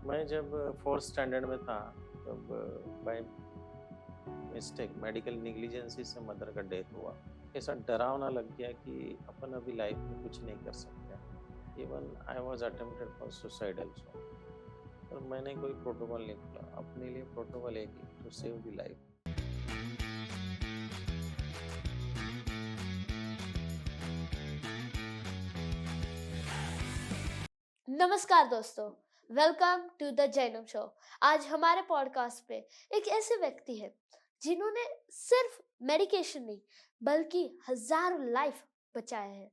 मैं जब fourth standard में था तब बाय मिस्टेक मेडिकल नेग्लिजेंसी से मदर का डेथ हुआ। ऐसा डरावना लग गया कि अपन अभी लाइफ में कुछ नहीं कर सकते। Even I was attempted for suicide also. पर मैंने कोई प्रोटोकॉल नहीं खोला। अपने लिए प्रोटोकॉल एक ही, टू सेव द लाइफ। नमस्कार दोस्तों, welcome to the Jainam show. आज हमारे पॉडकास्ट पे एक ऐसे व्यक्ति है जिन्होंने सिर्फ मेडिकेशन नहीं बल्कि हजारों लाइफ बचाए हैं।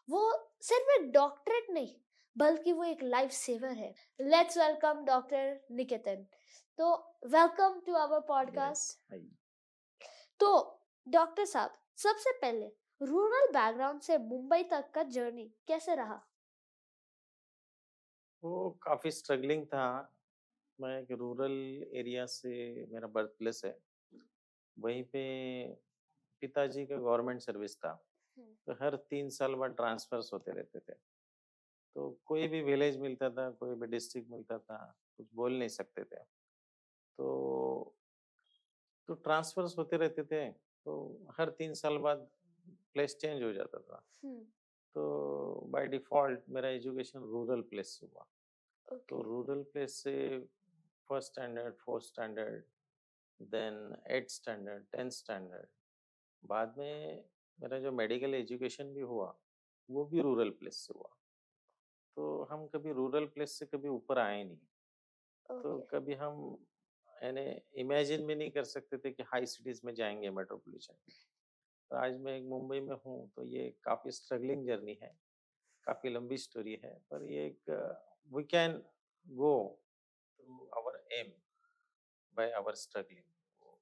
वो सिर्फ एक डॉक्टरेट नहीं बल्कि वो एक लाइफ सेवर है। Let's welcome doctor Niketan. तो welcome to our yes. Podcast. तो डॉक्टर साहब, सबसे पहले रूरल बैकग्राउंड से मुंबई तक का जर्नी कैसे रहा? वो काफ़ी स्ट्रगलिंग था। मैं एक रूरल एरिया से, मेरा बर्थ प्लेस है। वहीं पे पिताजी का गवर्नमेंट सर्विस था। हम्म। तो हर 3 साल बाद ट्रांसफर्स होते रहते थे। तो कोई भी विलेज मिलता था, कोई भी डिस्ट्रिक्ट मिलता था, कुछ बोल नहीं सकते थे। तो ट्रांसफर्स होते रहते थे। तो हर 3 साल बाद प्लेस चेंज हो जाता था। हम्म। तो बाय डिफ़ॉल्ट मेरा एजुकेशन रूरल प्लेस से हुआ। तो ओके। रूरल प्लेस से first standard, fourth standard, then 8th standard, 10th standard, बाद में मेरा जो मेडिकल एजुकेशन भी हुआ, वो भी रूरल प्लेस से हुआ। तो हम कभी रूरल प्लेस से कभी ऊपर आए नहीं। तो ओके। कभी हम यानी इमेजिन भी नहीं कर सकते थे कि हाई सिटीज़ में जाएँगे मेट्रोपॉलिटन। तो आज मैं एक मुंबई में हूँ, तो ये काफ़ी स्ट्रगलिंग जर्नी है, काफ़ी लंबी स्टोरी है, पर ये एक we can go through our aim by our struggling, वो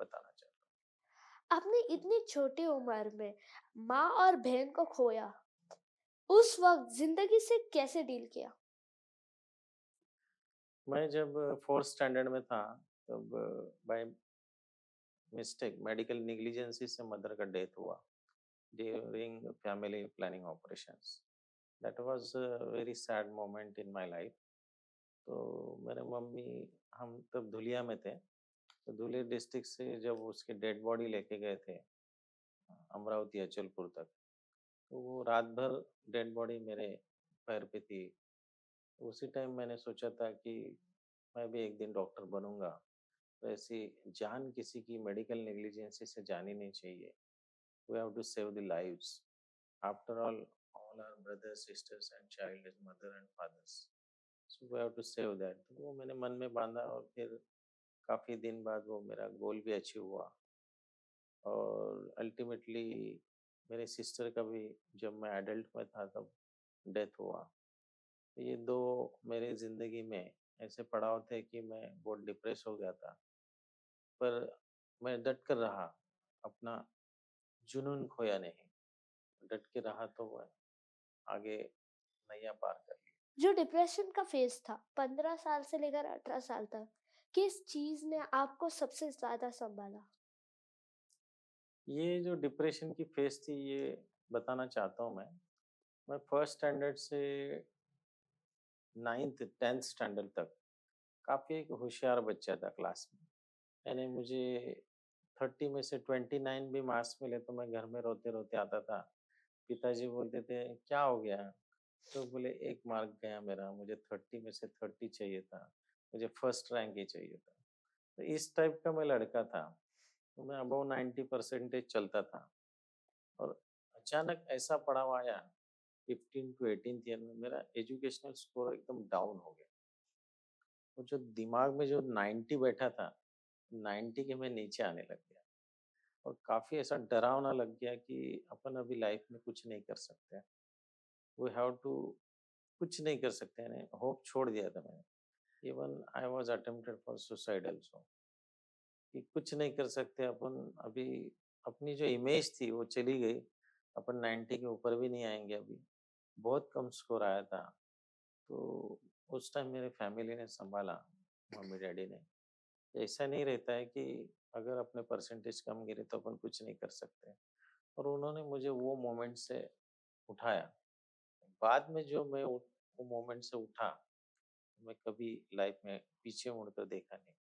बताना चाहता हूँ। आपने इतनी छोटी उम्र में माँ और बहन को खोया, उस वक्त जिंदगी से कैसे डील किया? मैं जब फोर्थ स्टैंडर्ड में था तब बाय मिस्टेक मेडिकल नेग्लिजेंसी से मदर का डेथ हुआ during family planning operations. That was a very sad moment in my life. तो मेरे मम्मी, हम तब धुलिया में थे। तो धुलिया डिस्ट्रिक्ट से जब उसकी डेड बॉडी लेके गए थे अमरावती अचलपुर तक, तो वो रात भर डेड बॉडी मेरे पैर पे थी। उसी टाइम मैंने सोचा था कि मैं भी एक दिन डॉक्टर बनूंगा। तो ऐसी जान किसी की मेडिकल नेग्लिजेंसी से जानी नहीं चाहिए। We have to save the lives. After all our brothers, sisters and child is mother and fathers. So we have to save that. तो वो मैंने मन में बांधा और फिर काफ़ी दिन बाद वो मेरा गोल भी अचीव हुआ। और अल्टीमेटली मेरे सिस्टर का भी जब मैं एडल्ट में था तब डेथ हुआ। तो ये 2 मेरे ज़िंदगी में ऐसे पड़ाव थे कि मैं बहुत डिप्रेस हो गया था। पर मैं डट कर रहा, अपना जुनून खोया नहीं। डट के रहा तो मैं आगे नैया पार कर ली। जो डिप्रेशन का फेज था 15 साल से लेकर 18 साल तक, किस चीज ने आपको सबसे ज्यादा संभाला? ये जो डिप्रेशन की फ़ेज़ थी, ये बताना चाहता हूँ मैं। मैं फर्स्ट स्टैंडर्ड से 9th 10th स्टैंडर्ड तक काफ़ी एक होशियार बच्चा था क्लास में। यानी मुझे 30 में से 29 भी मार्क्स मिले तो मैं घर में रोते-रोते आता था। पिताजी बोलते थे, "क्या हो गया?" तो बोले, "1 मार्क गया मेरा, मुझे 30 में से 30 चाहिए था। मुझे फर्स्ट रैंक ही चाहिए था।" तो इस टाइप का मैं लड़का था। तो मैं अबव 90 परसेंटेज चलता था। और अचानक ऐसा पड़ाव आया 15 टू 18th ईयर में, मेरा एजुकेशनल स्कोर एकदम डाउन हो गया। वो जो दिमाग में जो 90 बैठा था, 90 के मैं नीचे आने लग गया। और काफ़ी ऐसा डरावना लग गया कि अपन अभी लाइफ में कुछ नहीं कर सकते। वी हैव टू, कुछ नहीं कर सकते, यानी होप छोड़ दिया था मैंने। Even I was attempted for suicide also, कि कुछ नहीं कर सकते अपन अभी। अपनी जो इमेज थी वो चली गई। अपन 90 के ऊपर भी नहीं आएँगे अभी। बहुत कम स्कोर आया था। तो उस टाइम मेरे फैमिली ने सँभाला, मम्मी-डैडी ने। ऐसा नहीं रहता है कि अगर अपने परसेंटेज कम गिरे तो अपन कुछ नहीं कर सकते। और उन्होंने मुझे वो मोमेंट से उठाया। बाद में जो मैं वो मोमेंट से उठा, मैं कभी लाइफ में पीछे मुड़कर देखा नहीं।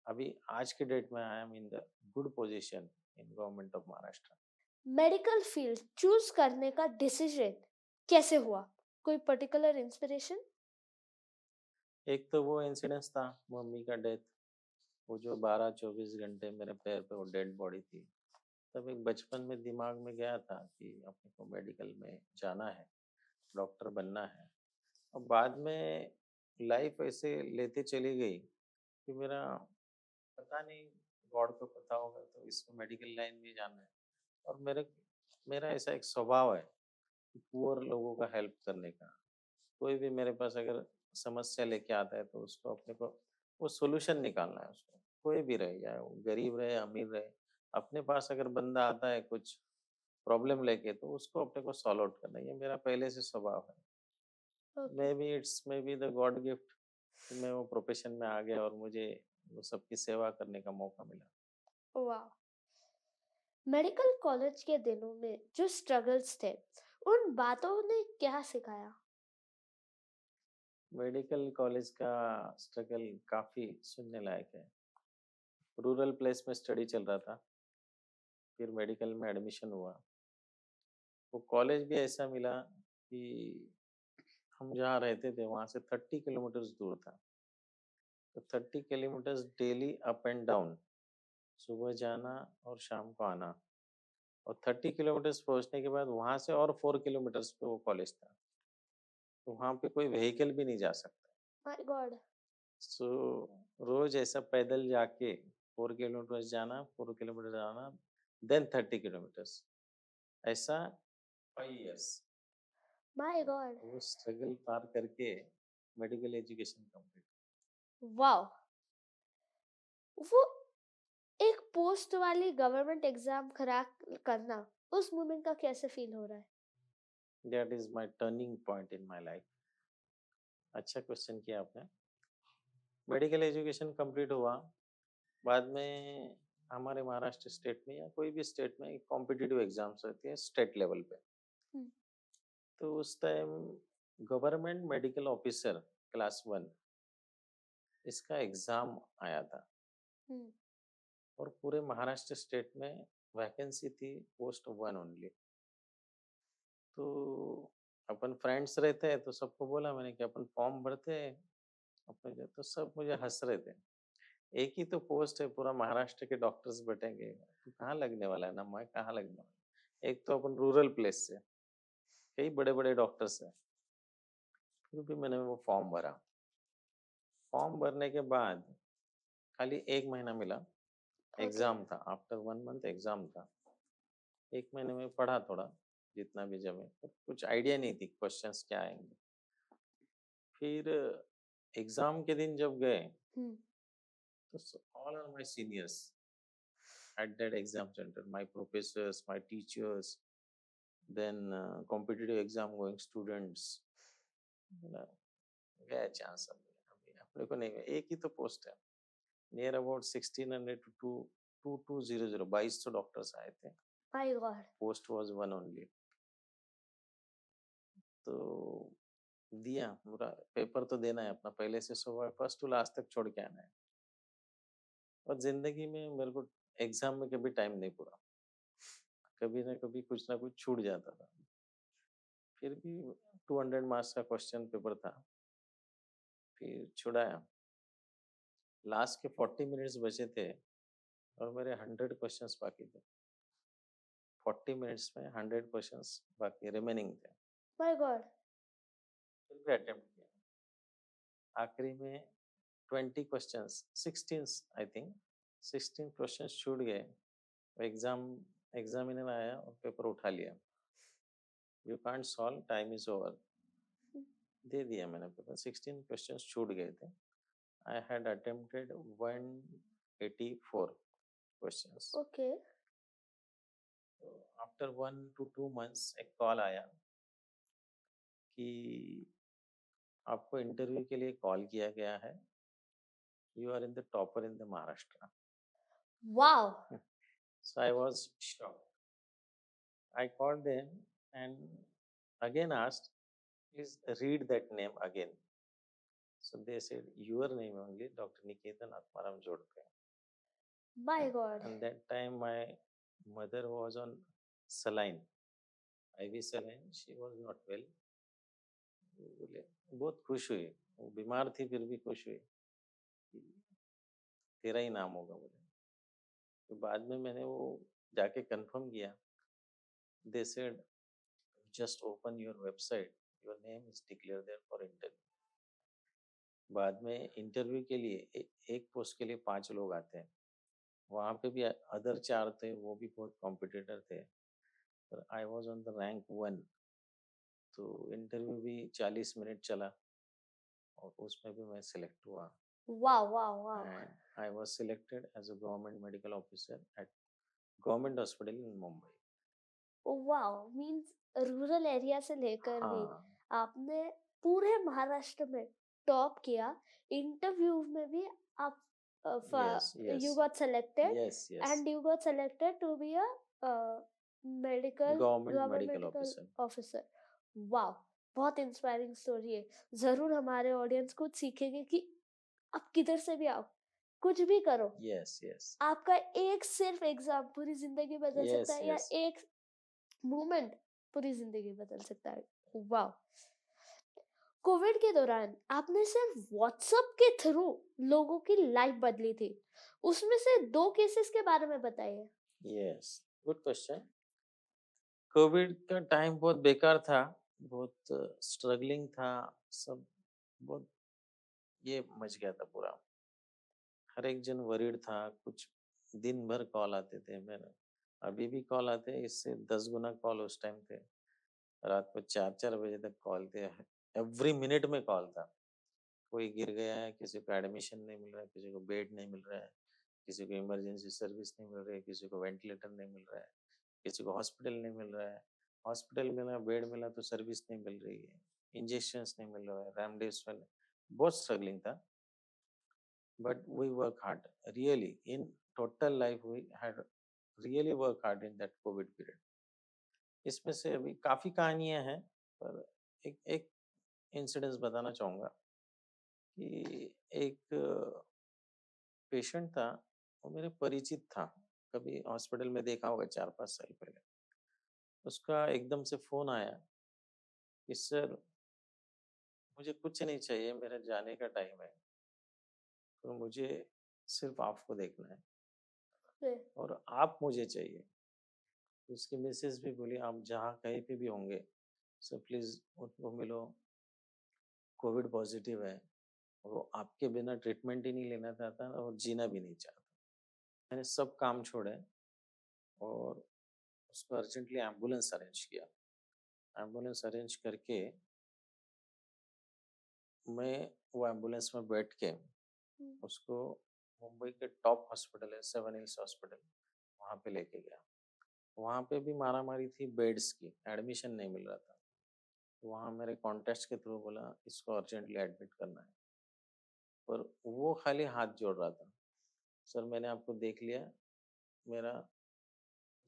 अभी आज के डेट में I am in the good position in government of Maharashtra. Medical field choose करने का डिसीजन कैसे हुआ? कोई पर्टिकुलर इंस्पिरेशन? एक तो वो इंसिडेंस था, मम्मी का डेथ, वो जो 12-24 घंटे मेरे पैर पे वो डेड बॉडी थी। तब एक बचपन में दिमाग में गया था कि अपने को मेडिकल में जाना है, डॉक्टर बनना है। और बाद में लाइफ ऐसे लेते चली गई कि मेरा पता नहीं, गॉड को पता होगा, तो इसको मेडिकल लाइन में जाना है। और मेरा ऐसा एक स्वभाव है कि पुअर लोगों का हेल्प करने का। कोई भी मेरे पास अगर समस्या लेके आता है तो उसको अपने को वो सॉल्यूशन निकालना है उसको। कोई भी रहे, या वो गरीब रहे, अमीर रहे, अपने पास अगर बंदा आता है कुछ प्रॉब्लम लेके तो उसको अपने को सॉल्व आउट करना, ये मेरा पहले से स्वभाव है। Okay. May be it's may be the God gift कि मैं वो प्रोफेशन में आ गया और मुझे वो सबकी सेवा करने का मौका मिला। वाह। मेडिकल कॉलेज के दिनों में जो स्ट्रगल्स थे, उन बातों ने क्या सिखाया? मेडिकल कॉलेज का स्ट्रगल काफ़ी सुनने लायक है। रूरल प्लेस में स्टडी चल रहा था, फिर मेडिकल में एडमिशन हुआ। वो कॉलेज भी ऐसा मिला कि हम जहाँ रहते थे वहाँ से 30 किलोमीटर्स दूर था। तो 30 kilometres daily up and down, सुबह जाना और शाम को आना। और 30 किलोमीटर्स पहुँचने के बाद वहाँ से और 4 किलोमीटर्स पे वो कॉलेज था। तो वहाँ पे कोई व्हीकल भी नहीं जा सकता। My God. सो रोज़ ऐसा पैदल जाके 4 किलोमीटर्स जाना, 4 किलोमीटर आना, देन 30 किलोमीटर्स, ऐसा 5 इयर्स। My God. वो स्ट्रगल पार करके मेडिकल एजुकेशन कंप्लीट। वाओ। वो एक पोस्ट वाली गवर्नमेंट एग्जाम क्रैक करना, उस मोमेंट का कैसे फील हो रहा है? That is my turning point in my life. अच्छा क्वेश्चन किया आपने। मेडिकल एजुकेशन कंप्लीट हुआ, बाद में हमारे महाराष्ट्र स्टेट में या कोई भी स्टेट में कॉम्पिटिटिव एग्जाम्स रहती हैं स्टेट लेवल पे। हम्म। तो उस time government medical officer class 1 इसका एग्जाम आया था। हम्म। और पूरे महाराष्ट्र स्टेट में वैकेंसी थी पोस्ट 1 ओनली। तो अपन फ्रेंड्स रहते हैं तो सबको बोला मैंने कि अपन फॉर्म भरते हैं अपने लिए। तो सब मुझे हंस रहे थे, एक ही तो पोस्ट है, पूरा महाराष्ट्र के डॉक्टर्स बैठेंगे, तो कहाँ लगने वाला है ना, मैं कहाँ लगने वाला है? एक तो अपन रूरल प्लेस से, कई बड़े बड़े डॉक्टर्स हैं। फिर भी मैंने वो फॉर्म भरा। फॉर्म भरने के बाद खाली 1 महीना मिला। ओके। एग्जाम था, आफ्टर 1 मंथ एग्जाम था। 1 महीने में पढ़ा थोड़ा, जितना भी जमे, पर कुछ आइडिया नहीं थी क्वेश्चंस क्या आएंगे। फिर एग्जाम के दिन जब गए हम्म। तो all are my seniors at that exam center, my professors, my teachers, then competitive exam going students। बोला, गया चांस, अभी अपने को नहीं, एक ही तो पोस्ट है, नियर अबाउट 1600 टू 2200, 2200 डॉक्टर्स आए थे, my God. Post was 1 only. तो दिया पूरा, पेपर तो देना है अपना, पहले से सुबह फर्स्ट टू लास्ट तक छोड़ के आना है। और जिंदगी में मेरे को एग्जाम में कभी टाइम नहीं पूरा, कभी ना कुछ छूट जाता था। फिर भी 200 मार्क्स का क्वेश्चन पेपर था, फिर छुड़ाया। लास्ट के 40 मिनट्स बचे थे और मेरे 100 क्वेश्चंस बाकी थे। 40 मिनट्स में 100 क्वेश्चंस बाकी रिमेनिंग थे। My God. फिर भी अटेम्प्ट किया। आखिरी में 20 क्वेश्चंस, 16 आई थिंक, 16 क्वेश्चंस छूट गए। एग्जाम एग्जामिनर आया और पेपर उठा लिया, you can't solve, time is over. दे दिया मैंने पेपर, 16 क्वेश्चंस छूट गए थे। I had attempted 184 questions. Okay. So after 1 to 2 months एक कॉल आया कि आपको इंटरव्यू के लिए कॉल किया गया है, you are in the topper in the Maharashtra. Wow. So I was shocked. I called them and again asked, please read that name again. So they said your name only, Dr. Niketan Atmaram Jodhpur. My And, God. and that time my mother was on saline, IV saline. She was not well. वो बोले, बहुत खुश हुई, वो बीमार थी फिर भी खुश हुई कि तेरा ही नाम होगा बोले। तो बाद में मैंने वो जाके कंफर्म किया। They said just open your website, your name is declare there for interview. बाद में इंटरव्यू के लिए एक पोस्ट के लिए 5 लोग आते हैं। वहाँ पे भी अदर 4 थे, वो भी बहुत कॉम्पिटिटर थे, पर I was on the rank 1। तो इंटरव्यू भी 40 मिनट चला और उसमें भी मैं सिलेक्ट हुआ। Wow, wow, wow. And I was selected as a government medical officer at government hospital in Mumbai. Oh, wow. Means rural area से लेकर भी हाँ, आपने पूरे महाराष्ट्र में टॉप किया। इंटरव्यू में भी आप yes, you yes, got selected yes, yes. and you got selected to be a Government government medical medical officer. officer. वाह, बहुत इंस्पायरिंग स्टोरी है। जरूर हमारे ऑडियंस कुछ सीखेंगे कि आप किधर से भी आओ, कुछ भी करो, Yes, yes, आपका एक सिर्फ एग्जाम पूरी जिंदगी बदल सकता yes, है या yes. एक मूवमेंट पूरी जिंदगी बदल सकता है। वाह। कोविड के दौरान आपने सिर्फ व्हाट्सएप के थ्रू लोगों की लाइफ बदली थी, उसमें से 2 केसेस के बारे में बताइए। Yes, good question. कोविड का टाइम बहुत बेकार था, बहुत स्ट्रगलिंग था, सब बहुत ये मच गया था पूरा। हर एक जन वरीड था, कुछ दिन भर कॉल आते थे मेरे, अभी भी कॉल आते हैं, इससे 10 गुना कॉल उस टाइम थे। रात को 4-4 बजे तक कॉल थे, एवरी मिनट में कॉल था। कोई गिर गया है, किसी को एडमिशन नहीं मिल रहा है, किसी को बेड नहीं मिल रहा है, किसी को इमरजेंसी सर्विस नहीं मिल रही है, किसी को वेंटिलेटर नहीं मिल रहा है, किसी को हॉस्पिटल नहीं मिल रहा है, हॉस्पिटल मिला बेड मिला तो सर्विस नहीं मिल रही है, इंजेक्शंस नहीं मिल रहा है, रेमडेसिविर, बहुत स्ट्रगलिंग था। But we work hard, really in total life we had really work hard in that COVID period. इसमें से अभी काफी कहानियां हैं, पर एक एक इंसिडेंस बताना चाहूंगा कि एक पेशेंट था, वो मेरे परिचित था, कभी हॉस्पिटल में देखा होगा 4-5 साल पहले। उसका एकदम से फोन आया कि सर मुझे कुछ नहीं चाहिए, मेरा जाने का टाइम है, तो मुझे सिर्फ आपको देखना है फिर और आप मुझे चाहिए। उसकी मिसेज भी बोली आप जहाँ कहीं पे भी होंगे सर प्लीज उनको मिलो, कोविड पॉजिटिव है, वो आपके बिना ट्रीटमेंट ही नहीं लेना चाहता और जीना भी नहीं चाहता। मैंने सब काम छोड़े और उसको अर्जेंटली एम्बुलेंस अरेंज किया। एम्बुलेंस अरेंज करके मैं वो एम्बुलेंस में बैठ के उसको मुंबई के टॉप हॉस्पिटल है 7 हिल्स हॉस्पिटल, वहाँ पे लेके गया। वहाँ पे भी मारामारी थी बेड्स की, एडमिशन नहीं मिल रहा था। तो वहाँ मेरे कॉन्टेक्ट्स के थ्रू बोला इसको अर्जेंटली एडमिट करना है, पर वो खाली हाथ जोड़ रहा था, सर मैंने आपको देख लिया, मेरा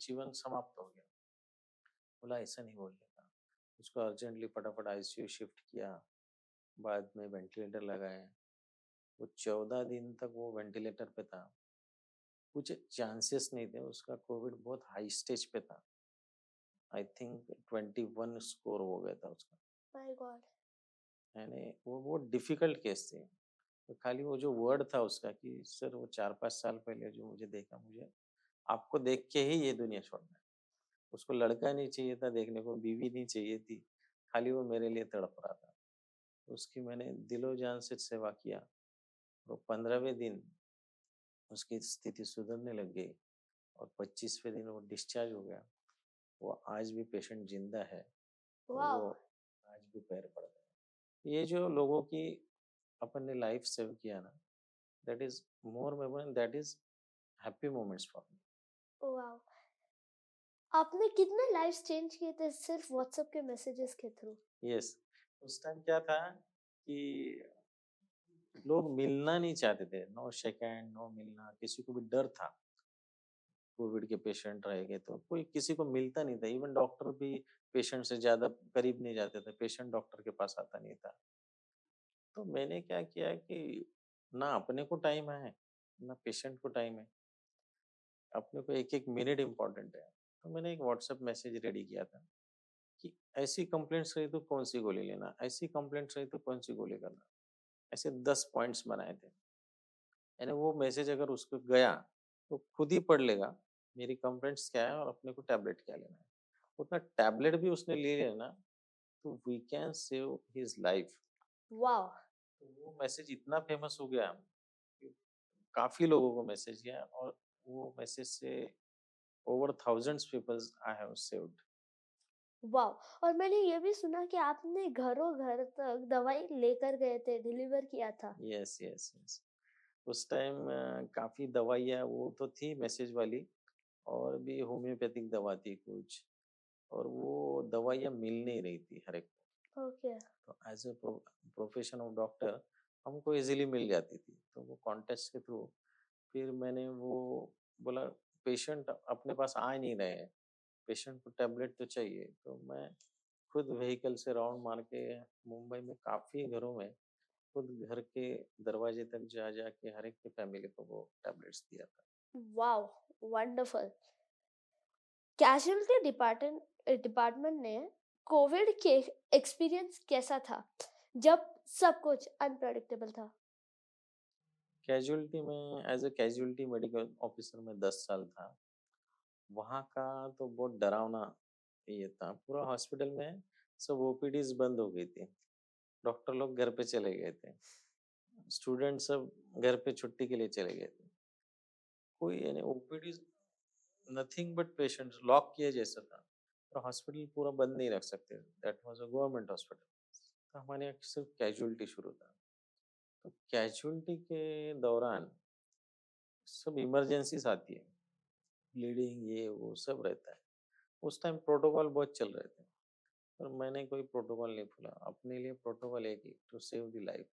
जीवन समाप्त हो गया। बोला ऐसा नहीं बोलने का, उसको अर्जेंटली फटाफट आईसीयू शिफ्ट किया, बाद में वेंटिलेटर लगाए। वो 14 दिन तक वो वेंटिलेटर पे था, कुछ चांसेस नहीं थे, उसका कोविड बहुत हाई स्टेज पे था। आई थिंक 21 स्कोर हो गया था उसका। My God. यानी वो डिफिकल्ट केस थी। तो खाली वो जो वर्ड था उसका कि सर वो 4-5 साल पहले जो मुझे देखा, मुझे आपको देख के ही ये दुनिया छोड़ना है। उसको लड़का नहीं चाहिए था देखने को, बीवी नहीं चाहिए थी, खाली वो मेरे लिए तड़प रहा था। उसकी मैंने दिलो जान से सेवा किया। वो 15वें दिन उसकी स्थिति सुधरने लग गई और 25वें दिन वो डिस्चार्ज हो गया। वो आज भी पेशेंट जिंदा है और वाओ। वो आज भी पैर पड़ता है। ये जो लोगों की अपन ने लाइफ सेव किया ना, that is more memorable, that is happy moments for me. Wow. आपने कितने लाइव्स चेंज किए थे सिर्फ व्हाट्सएप के मैसेजेस के थ्रू? यस, उस टाइम क्या था कि लोग मिलना नहीं चाहते थे, नो शेक हैंड, नो मिलना, किसी को भी डर था। कोविड के पेशेंट रहेंगे तो कोई किसी को मिलता नहीं था, इवन डॉक्टर भी पेशेंट से ज्यादा करीब नहीं जाते थे, पेशेंट डॉक्टर के पास आता नहीं था। तो मैंने क्या किया कि ना अपने को टाइम है, ना पेशेंट को टाइम है, अपने को एक-एक मिनट इम्पोर्टेंट है। तो मैंने एक व्हाट्सएप मैसेज रेडी किया था कि ऐसी कंप्लेंट्स रही तो कौन-सी गोली लेना, ऐसी कंप्लेंट्स रही तो कौन-सी गोली करना। ऐसे 10 पॉइंट्स बनाए थे। यानी वो मैसेज अगर उसको गया, तो खुद ही पढ़ लेगा, मेरी कंप्लेंट्स क्या है और अपने को टैबलेट क्या लेना है। उतना टैबलेट भी उसने ले लिया ना, तो we can save his life. वाह। तो वो मैसेज इतना फेमस हो गया कि काफ़ी लोगों को मैसेज गया और वो मैसेज से over thousands peoples I have saved. वाह, और मैंने ये भी सुना कि आपने घरों घर तक दवाई लेकर गए थे, डिलीवर किया था। Yes, yes, yes. उस टाइम काफ़ी दवाइयाँ वो तो थी मैसेज वाली और भी होम्योपैथिक दवा थी कुछ और वो दवाइयाँ मिल नहीं रही थी हर एक को। ओके। तो as a profession of doctor हमको इज़िली मिल जाती थी। तो वो कॉन्टेस्ट के थ्रू फिर मैंने वो बोला पेशेंट अपने पास आ ही नहीं रहे हैं, पेशेंट को टैबलेट तो चाहिए। तो मैं खुद व्हीकल से राउंड मार के मुंबई में काफ़ी घरों में खुद घर के दरवाजे तक जा के हर एक की फैमिली को वो टैबलेट्स दिया था। वाह, वंडरफुल। कैजुअलिटी डिपार्टमेंट ने कोविड के एक्सपीरियंस कैसा था जब सब कुछ अनप्रेडिक्टेबल था? कैजुअलिटी में as a casualty medical officer मैं 10 साल था। वहाँ का तो बहुत डरावना ये था। पूरा हॉस्पिटल में सब ओपीडीज़ बंद हो गई थी। डॉक्टर लोग घर पे चले गए थे। स्टूडेंट सब घर पे छुट्टी के लिए चले गए थे। कोई यानी OPDs nothing but patients lock किए जैसा था। और हॉस्पिटल पूरा बंद नहीं रख सकते। That was a government hospital. तो हमारे यहाँ सिर्फ कैजुअलिटी शुरू था। तो कैजुअलिटी के दौरान सब इमरजेंसीज़ आती है। ब्लीडिंग ये वो सब रहता है। उस टाइम प्रोटोकॉल बहुत चल रहे थे। पर मैंने कोई प्रोटोकॉल नहीं खोला। अपने लिए प्रोटोकॉल एक ही टू सेव द लाइफ।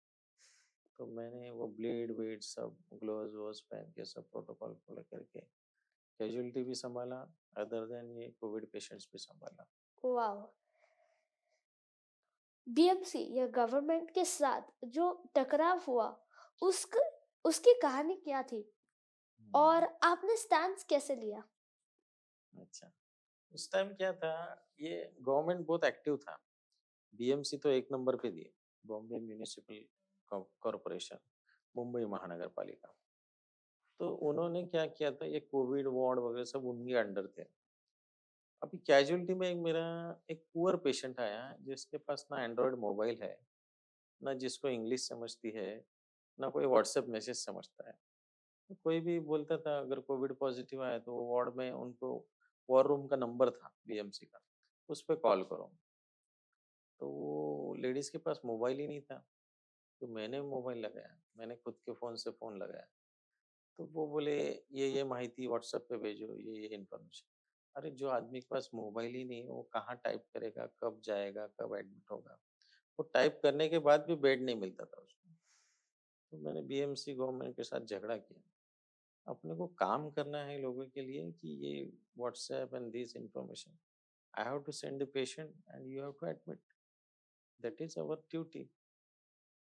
तो मैंने वो ब्लेड वेड सब ग्लोव्स वोव्स पहन के सब प्रोटोकॉल फॉलो करके कैजुअलिटी भी संभाला, अदर देन ये कोविड पेशेंट्स भी संभाला। वाह। बीएमसी या गवर्नमेंट के साथ जो टकराव हुआ, उसक उसकी कहानी क्या थी और हम्म, आपने स्टैंड कैसे लिया? अच्छा। उस टाइम क्या था, ये गवर्नमेंट बहुत एक्टिव था। बीएमसी तो एक नंबर पे थी, बॉम्बे म्युनिसिपल कॉर्पोरेशन, मुंबई महानगर पालिका। तो उन्होंने क्या किया था, ये कोविड वार्ड वगैरह सब उनके अंडर थे। अभी कैजुअलिटी में एक मेरा एक पुअर पेशेंट आया जिसके पास ना एंड्रॉयड मोबाइल है, ना जिसको इंग्लिश समझती है, ना कोई व्हाट्सएप मैसेज समझता है। तो कोई भी बोलता था अगर कोविड पॉजिटिव आया तो वार्ड में उनको वॉर रूम का नंबर था बीएमसी का, उस पे कॉल करो। तो वो लेडीज़ के पास मोबाइल ही नहीं था, तो मैंने मोबाइल लगाया, मैंने खुद के फ़ोन से फ़ोन लगाया। तो वो बोले ये माहिती व्हाट्सएप पे भेजो, ये इन्फॉर्मेशन। अरे जो आदमी के पास मोबाइल ही नहीं है, वो कहाँ टाइप करेगा, कब जाएगा, कब एडमिट होगा? वो टाइप करने के बाद भी बेड नहीं मिलता था उसको। तो मैंने बीएमसी गवर्नमेंट के साथ झगड़ा किया। अपने को काम करना है लोगों के लिए कि ये WhatsApp and this information I have to send the patient and you have to admit, that is our duty.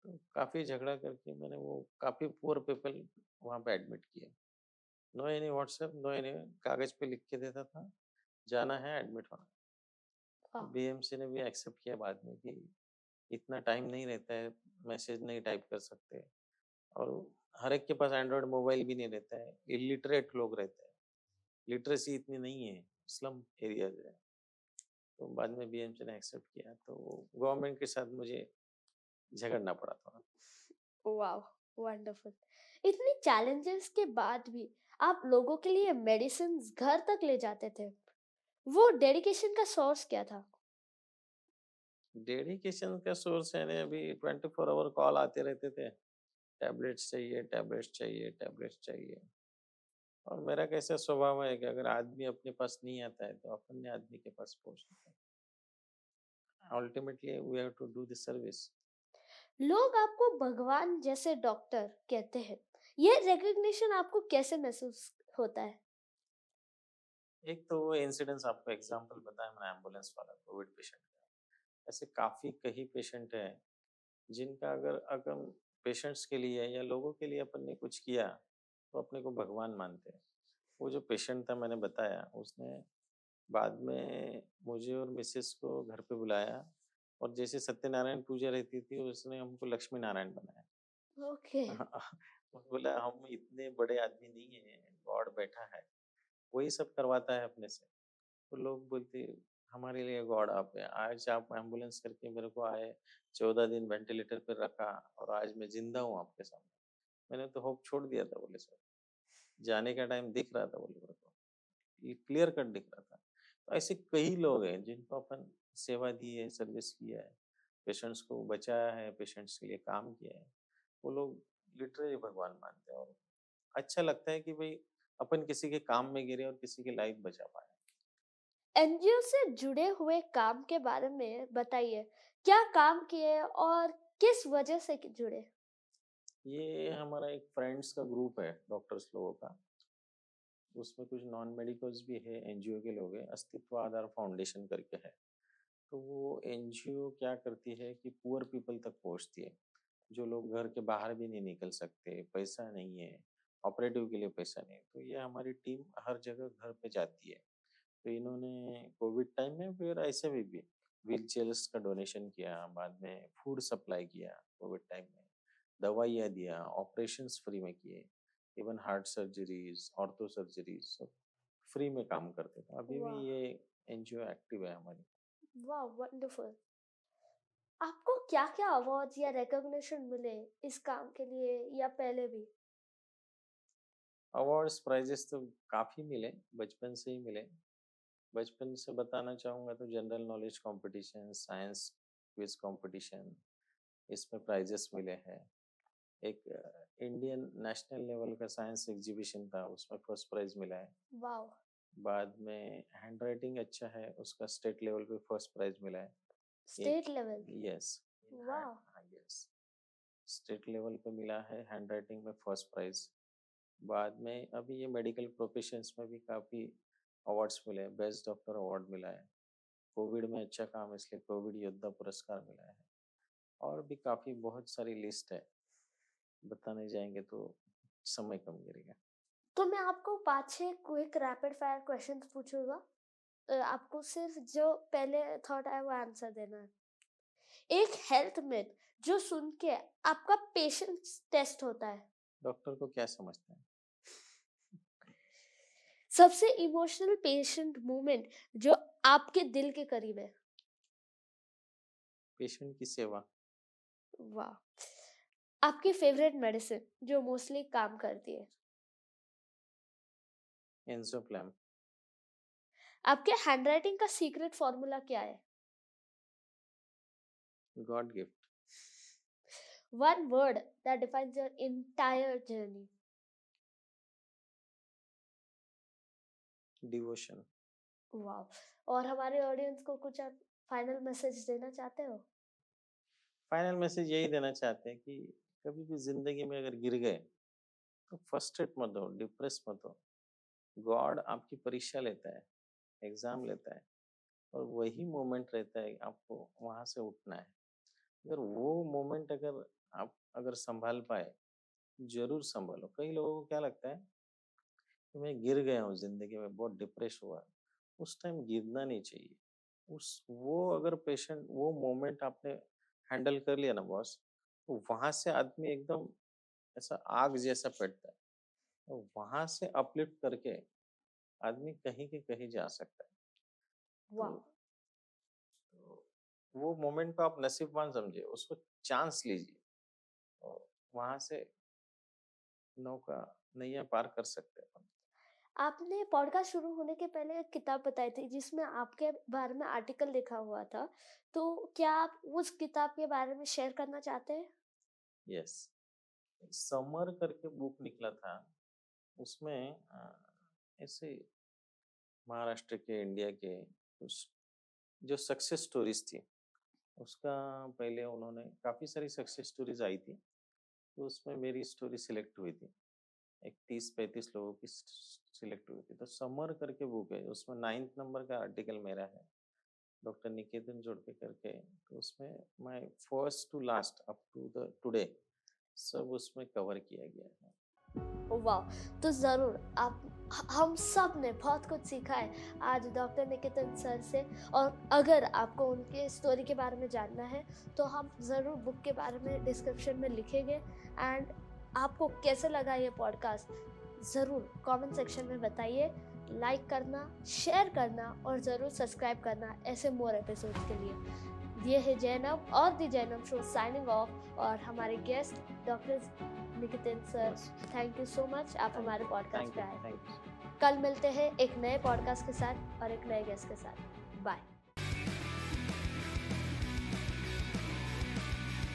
तो काफ़ी झगड़ा करके मैंने वो काफ़ी पुअर पीपल वहाँ पे एडमिट किए। No any WhatsApp, no any, कागज़ पे लिख के देता था, जाना है एडमिट होना है। तो वाह। बीएमसी ने भी एक्सेप्ट किया बाद में कि इतना टाइम नहीं रहता है, मैसेज नहीं टाइप कर सकते और हर एक के पास एंड्रॉयड मोबाइल भी नहीं रहता है, इलिटरेट लोग रहते हैं, लिटरेसी इतनी नहीं है, स्लम एरियाज़ है। तो बाद में बीएमसी ने एक्सेप्ट किया, तो गवर्नमेंट के साथ मुझे झगड़ना पड़ा थोड़ा। वाह, वंडरफुल। इतनी चैलेंजेस के बाद भी आप लोगों के लिए मेडिसिन घर तक ले जाते थे। वो डेडिकेशन का सोर्स क्या था? डेडिकेशन का सोर्स है ना, अभी 24 आवर कॉल आते रहते थे, टैबलेट्स चाहिए, टैबलेट्स चाहिए, टैबलेट्स चाहिए। और मेरा कैसा स्वभाव है कि अगर आदमी अपने पास नहीं आता है तो अपने आदमी के पास पहुँचना है। Ultimately we have to do the service. लोग आपको भगवान जैसे डॉक्टर कहते हैं। ये रिकग्निशन आपको कैसे महसूस होता है? एक तो वो इंसिडेंस आपको एग्जांपल बताया मैंने एम्बुलेंस वाला कोविड पेशेंट का। ऐसे काफ़ी कई पेशेंट हैं जिनका अगर अगर पेशेंट्स के लिए या लोगों के लिए अपन ने कुछ किया तो अपने को भगवान मानते हैं। वो जो पेशेंट था मैंने बताया, उसने बाद में मुझे और मिसेस को घर पे बुलाया और जैसे सत्यनारायण पूजा रहती थी उसने हमको लक्ष्मी नारायण बनाया। ओके। वो बोला हम इतने बड़े आदमी नहीं है, गॉड बैठा है, वही सब करवाता है अपने से। तो लोग बोलते हमारे लिए गॉड आप है, आज आप एम्बुलेंस करके मेरे को आए, 14 दिन वेंटिलेटर पर रखा और आज मैं जिंदा हूँ आपके सामने। मैंने तो होप छोड़ दिया था, बोले सर जाने का टाइम दिख रहा था, बोले मेरे को ये क्लियर कट दिख रहा था। तो ऐसे कई लोग हैं जिनको अपन सेवा दी है, सर्विस किया है, पेशेंट्स को बचाया है, पेशेंट्स के लिए काम किया है, वो लोग लिटरली भगवान मानते हैं। और अच्छा लगता है कि भाई अपन किसी के काम में गिरे और किसी की लाइफ बचा पाए। एनजीओ से जुड़े हुए काम के बारे में बताइए, क्या काम किए और किस वजह से जुड़े? ये हमारा एक फ्रेंड्स का ग्रुप है डॉक्टर्स लोगों का, उसमें कुछ नॉन मेडिकल्स भी है, एनजीओ के लोग हैं, अस्तित्व आधार फाउंडेशन करके है। तो वो एनजीओ क्या करती है कि पुअर पीपल तक पहुंचती है, जो लोग घर के बाहर भी नहीं निकल सकते, पैसा नहीं है, ऑपरेटिव के लिए पैसा नहीं है, तो ये हमारी टीम हर जगह घर पे जाती है। तो इन्होंने कोविड टाइम में फिर ऐसे भी व्हील चेयर्स का डोनेशन किया, बाद में फूड सप्लाई किया कोविड टाइम में, दवाइयाँ दिया, ऑपरेशंस फ्री में किए, even heart surgeries, ortho surgeries सब फ्री में काम करते थे। अभी भी वाह, ये एनजीओ एक्टिव है हमारी। वाह, वंडरफुल। आपको क्या-क्या अवार्ड्स या रिकॉग्निशन मिले इस काम के लिए या पहले भी? अवार्ड्स प्राइजेस तो काफ़ी मिले, बचपन से ही मिले। बचपन से बताना चाहूँगा तो general knowledge competition, science quiz competition, इसमें प्राइजेस मिले हैं। एक इंडियन नेशनल लेवल का साइंस एग्जीबिशन था, उसमें फर्स्ट प्राइज मिला है। वाओ! बाद में हैंडराइटिंग अच्छा है, उसका स्टेट लेवल पे फर्स्ट प्राइज मिला है। एक स्टेट लेवल। यस, वाह! यस, स्टेट लेवल पे मिला है हैंडराइटिंग में फर्स्ट प्राइज। बाद में अभी ये मेडिकल प्रोफेशंस में भी काफ़ी अवार्ड्स मिले हैं, बेस्ट डॉक्टर अवार्ड मिला है, कोविड में अच्छा काम इसलिए कोविड योद्धा पुरस्कार मिला है। और भी काफ़ी बहुत सारी लिस्ट है, बताने जाएंगे तो समय कम गिरेगा। तो मैं आपको 5-6 क्विक रैपिड फायर क्वेश्चंस पूछूँगा। आपको सिर्फ जो पहले थॉट आए वो आंसर देना है। एक हेल्थ मिथ जो सुन के आपका पेशेंस टेस्ट होता है। डॉक्टर को क्या समझते हैं? सबसे इमोशनल पेशेंट मोमेंट जो आपके दिल के करीब है। पेशेंट की सेवा। वाह! आपकी फेवरेट मेडिसिन जो मोस्टली काम करती है। एंजियोप्लाम। आपके हैंडराइटिंग का सीक्रेट फॉर्मूला क्या है? God gift. One word that defines your entire journey. Devotion. वाह! और हमारे ऑडियंस को कुछ आप फाइनल मैसेज देना चाहते हो? फाइनल मैसेज यही देना चाहते हैं कि कभी भी जिंदगी में अगर गिर गए तो फ्रस्ट्रेट मत हो, डिप्रेस मत हो। गॉड आपकी परीक्षा लेता है, एग्जाम लेता है, और वही मोमेंट रहता है आपको वहां से उठना है। अगर वो मोमेंट अगर आप अगर संभाल पाए, जरूर संभालो। कई लोगों को क्या लगता है कि मैं गिर गया हूँ जिंदगी में, बहुत डिप्रेस हुआ, उस टाइम गिरना नहीं चाहिए। उस वो अगर पेशेंट वो मोमेंट आपने हैंडल कर लिया ना बॉस, तो वहां से आदमी एकदम ऐसा आग जैसा पेटता है, तो वहां से अपलिफ्ट करके आदमी कहीं के कहीं जा सकता है। तो, वाह! तो वो मोमेंट को आप नसीबवान समझिए, उसको चांस लीजिए और वहां से नौका नैया पार कर सकते हैं। आपने पॉडकास्ट शुरू होने के पहले एक किताब बताई थी जिसमें आपके बारे में आर्टिकल लिखा हुआ था। तो क्या आप उस किताब के बारे में शेयर करना चाहते हैं? यस, समर करके बुक निकला था, उसमें ऐसे महाराष्ट्र के, इंडिया के कुछ जो सक्सेस स्टोरीज थी, उसका पहले उन्होंने काफ़ी सारी सक्सेस स्टोरीज आई थी, तो उसमें मेरी स्टोरी सिलेक्ट हुई थी। एक 30-35 लोगों की सिलेक्ट हुई थी, तो समर करके बुक है, उसमें 9th नंबर का आर्टिकल मेरा है। डॉक्टर निकेतन जोड़के करके, तो उसमें my first to last up to the today सब उसमें कवर किया गया है। वाह! तो ज़रूर आप हम सब ने बहुत कुछ सीखा है आज डॉक्टर निकेतन सर से, और अगर आपको उनके स्टोरी के बारे में जानना है तो हम ज़रूर बुक के बारे में डिस्क्रिप्शन में लिखेंगे। एंड आपको कैसे लगा ये पॉडकास्ट ज़रूर कमेंट सेक्शन में बताइए। लाइक करना, शेयर करना और ज़रूर सब्सक्राइब करना ऐसे मोर एपिसोड्स के लिए। ये है जैनब और the Zainab show signing off, और हमारे guest doctor Niketan sir, Yes. Thank you so much आप हमारे पॉडकास्ट Thank पे you, आए। thank you. कल मिलते हैं एक नए पॉडकास्ट के साथ और एक नए गेस्ट के साथ। बाय।